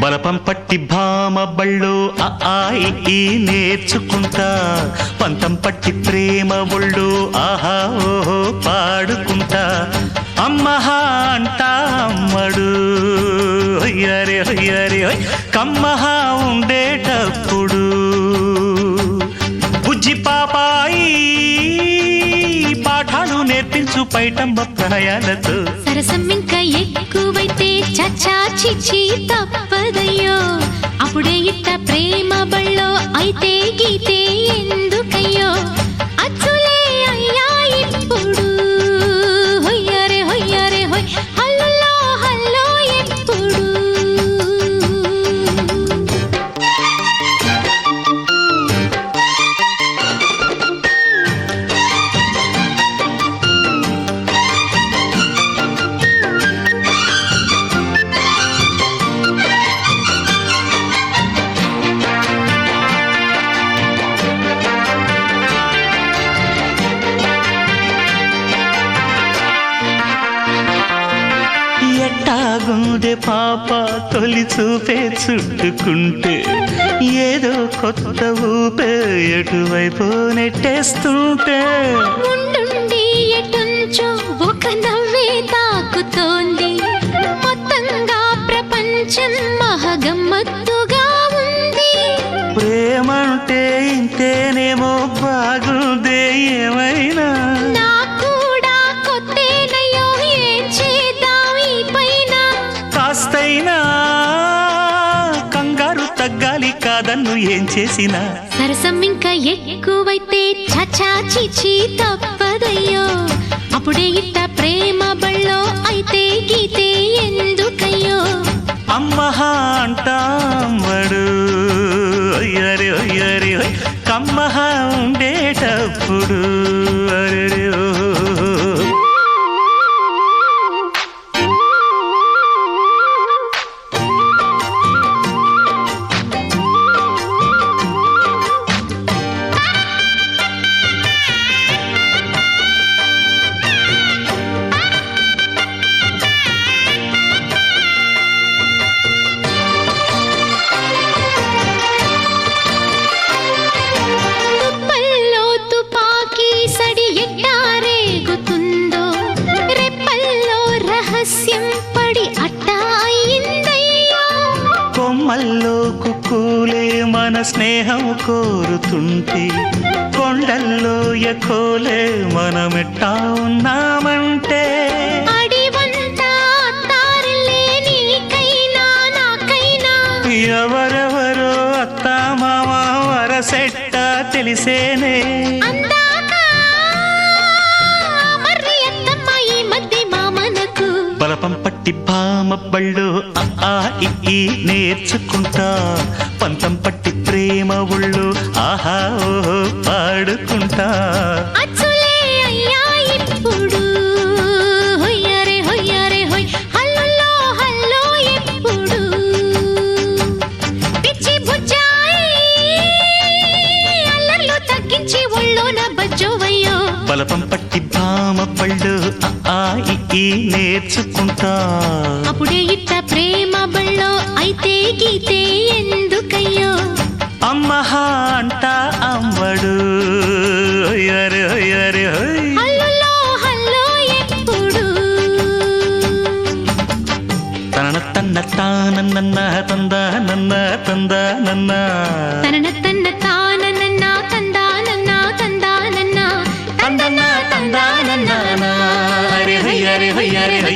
బలపం పట్టి భామ బళ్ళు ఈ నేర్చుకుంటా పంతం పట్టి ప్రేమ ఒళ్ళు ఆహా ఓహో పాడుకుంటా అమ్మహా అంటా అమ్మడు హొయ్యరే హొయ్యరే హొయ్ కమ్మహా ఉండేటప్పుడు బుజ్జి పాపాయి పాఠాలు నేర్పించు పైటమ్మ ప్రాయాలతో సరసం ఇంకా ఎక్కువైతే చచ్చా చిచి తప్పదయ్యో అప్పుడే ఇట్ట ప్రేమ బళ్ళో అయితే గీతే ఎందుకయ్యో అచ్చులే అయ్యా ఇప్పుడు హొయ్యరే హొయ్యరే హొయ్ హల్లులో హల్లో ఎప్పుడు ఎట్టాగుండే పాప తొలి చూపే చుట్టుకుంటే ఏదో కొత్త ఊపే ఎటువైపు నెట్టేస్తుంటే ఉండుండి ఎటుంచో ఒక నవ్వే తాకుతోంది మొత్తంగా ప్రపంచం మహగమ్మత్తుగా ఉంది ప్రేమంటే ఇంతేనేమో బాగుందే ఏమైనా కాస్తైనా కంగారు తగ్గాలి కాదన్ను ఏం చేసినా సరసం ఇంకా ఎక్కువైతే చచా చిచి తప్పదయ్యో అప్పుడే ఇట్ట ప్రేమ బళ్ళో అయితే గీతే ఎందుకయ్యో అమ్మహా అంటామడు అయ్యరే అయ్యరే కమ్మహా ఉండేటప్పుడు అరే కొమ్మల్లో కుక్కూలే మన స్నేహం కోరుతుంటే కొండల్లో ఎకోలే మనమెట్టా ఉన్నామంటే ఎవరెవరో అత్తా మామ వరసెట్ట తెలిసేనే బలపం పట్టి భామ బళ్ళు ఈ నేర్చుకుంటా పంతం పట్టి ప్రేమ ఒళ్ళు ఆహా ఓహో పాడుకుంటా అచ్చులే అయ్యా ఇప్పుడు హొయ్యరే హొయ్యరే హొయ్ హల్లులో హల్లో ఎప్పుడు పిచ్చి బుజ్జాయి అల్లర్లు తగ్గించి ఒళ్ళోన బజ్జోవయ్యో బలపం పట్టి భామ బళ్ళు ఈ నేర్చుకుంటా అప్పుడే ఇట్ట ప్రేమ బళ్ళో అయితే గీతే ఎందుకయ్యో అమ్మహా అంటా అమ్మడు హొయ్యరే హొయ్యరే హొయ్ హల్లులో హల్లో ఎప్పుడు తన తన్న తానన్న తందా నన్న తందా నన్న తన తన్న తానన్న తందా నన్న తందా నన్న తందన్న తందా నన్న హరి హరి హరి హరి